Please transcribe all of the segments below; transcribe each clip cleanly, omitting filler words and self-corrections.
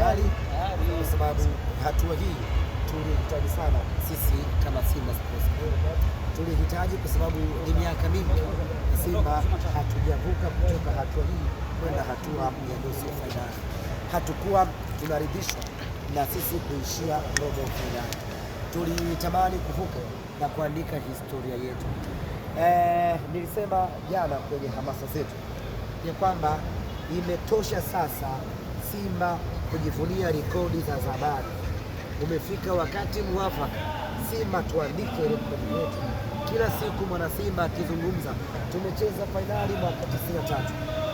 fainali, kwa sababu hatua hii tulihitaji sana sisi kama Simba Sports Club. Tulihitaji kwa sababu ni miaka mingi Simba hatujavuka kutoka hatua hii kwenda hatua ya nusu fainali. Hatukuwa tunaridhishwa na sisi kuishia robo fainali. Tulitamani kuvuka na kuandika historia yetu. Nilisema jana kwenye hamasa zetu ya kwamba imetosha sasa Simba kujivunia rekodi za zamani. Umefika wakati mwafaka Simba tuandike rekodi yetu. Kila siku mwana Simba akizungumza, tumecheza fainali mwaka 93,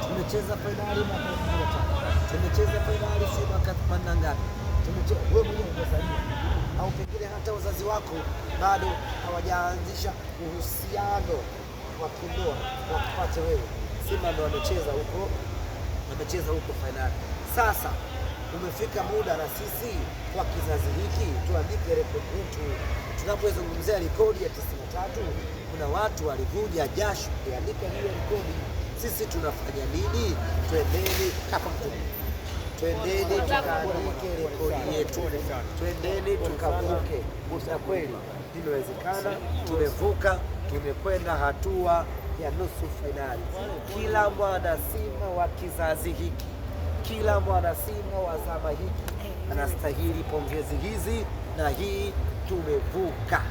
tumecheza fainali mwaka 2005, tumecheza fainali si mwaka 80 ngapi. Wewe mwenyewe unasaidia au pengine hata wazazi wako bado hawajaanzisha uhusiano wa kindoa wa kupata wewe. Simba ndo amecheza huko fainali. Sasa umefika muda na sisi kwa kizazi hiki tuandike rekodi yetu. Tunapozungumzia rekodi ya 93, kuna watu walivuja jasho kuandika hiyo rekodi. Sisi tunafanya nini? Twendeni tukaandike rekodi yetu, twendeni tukavuke. Na kweli imewezekana, tumevuka, tumekwenda hatua ya nusu fainali. Kila mwana Simba wa kizazi hiki, kila mwana Simba wa zama hiki anastahili pongezi hizi, na hii tumevuka.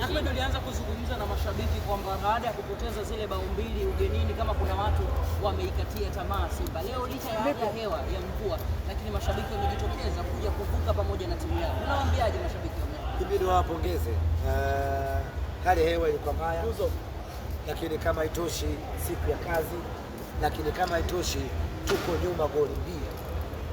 Ahmed alianza kuzungumza na mashabiki kwamba baada ya kupoteza zile bao mbili ugenini, kama kuna watu wameikatia tamaa Simba. Leo licha ya hali ya hewa ya mvua, lakini mashabiki wamejitokeza kuja kuvuka pamoja na timu yao. Unawaambiaje mashabiki wao? Mimi niwapongeze. Hali ya hewa ilikuwa mbaya, lakini kama haitoshi siku ya kazi, lakini kama haitoshi tuko nyuma goli mbili.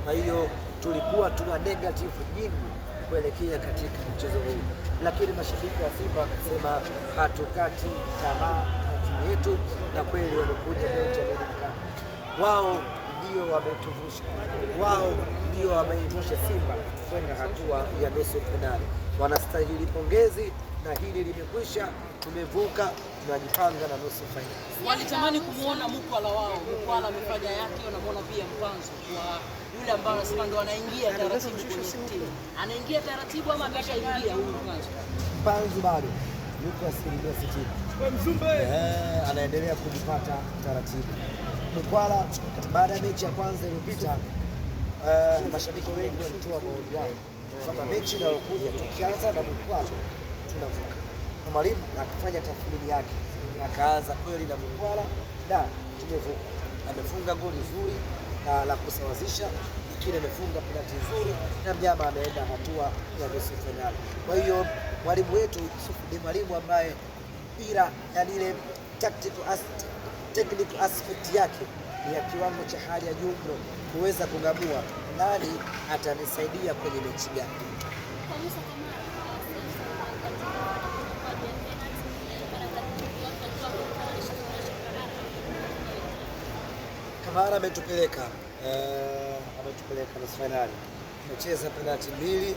Kwa hiyo tulikuwa tuna negative nyingi kuelekea katika mchezo huu, lakini mashabiki wa Simba wakasema hatukati tamaa na timu yetu, na kweli wamekuja mechi. Wao ndio wametuvusha, wao ndio wameivusha Simba kwenda hatua ya nusu finali. Wanastahili pongezi, na hili limekwisha. Tumevuka, tunajipanga na nusu fainali. Walitamani kumuona Mukwala wao. Mukwala amefanya yake, wanamuona pia Mpanzu kwa yule ambaye anasema ndo anaingia taratibu kwenye timu. Anaingia taratibu ama ameshaingia huyu Mpanzu? Mpanzu bado yuko 60%. Anaendelea kujipata taratibu. Mukwala baada ya mechi ya kwanza iliyopita, mashabiki wengi walitoa maoni yao kwamba mechi inayokuja tukianza na Mukwala tunavuka. Mwalimu akafanya tathmini yake, akaanza kweli na Mukwala na tumevuka. Amefunga goli zuri na la kusawazisha, lakini amefunga penalti nzuri na mnyama ameenda hatua ya nusu finali. Kwa hiyo mwalimu wetu ni mwalimu ambaye mpira, yani ile technical aspect yake ni ya kiwango cha hali ya juu mno, kuweza kung'amua nani atanisaidia kwenye mechi gani. Kamara ametupeleka nusu finali, amecheza penalti mbili,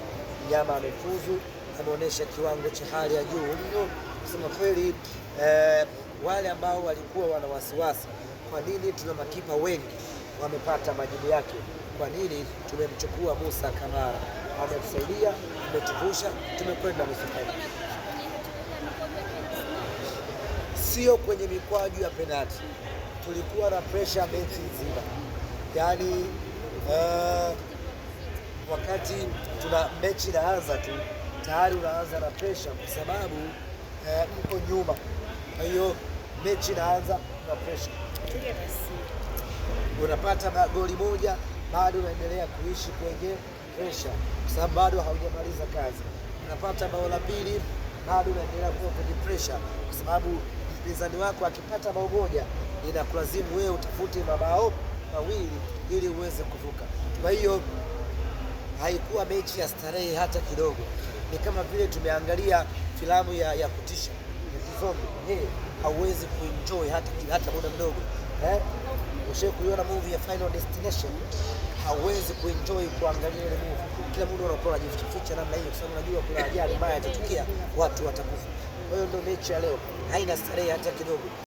mnyama amefuzu, ameonyesha kiwango cha hali ya juu mno. Kusema kweli, wale ambao walikuwa wana wasiwasi, kwa nini tuna makipa wengi, wamepata majibu yake. Kwa nini tumemchukua Musa Kamara? Ametusaidia, ametuvusha, tumekwenda nusu finali. Sio kwenye mikwaju ya penalti, tulikuwa na pressure mechi nzima. Yaani wakati tuna mechi inaanza tu tayari unaanza na pressure, kwa sababu mko nyuma. Kwa hiyo mechi inaanza na pressure, unapata goli moja bado unaendelea kuishi kwenye pressure, kwa sababu bado haujamaliza kazi. Unapata bao la pili bado unaendelea kuwa kwenye pressure, kwa sababu mpinzani wako akipata bao moja inakulazimu wewe utafute mabao mawili ili uweze kuvuka. Kwa hiyo haikuwa mechi ya starehe hata kidogo. Ni kama vile tumeangalia filamu ya kutisha ya kizombi. Hauwezi kuenjoy hata muda mdogo. Ushawahi kuiona movie ya Final Destination? Hauwezi kuenjoy kuangalia ile movie. Kila muda unakuwa unajificha namna hiyo, kwa sababu unajua kuna ajali mbaya itatokea, watu watakufa. Kwa hiyo ndio mechi ya leo haina starehe hata kidogo.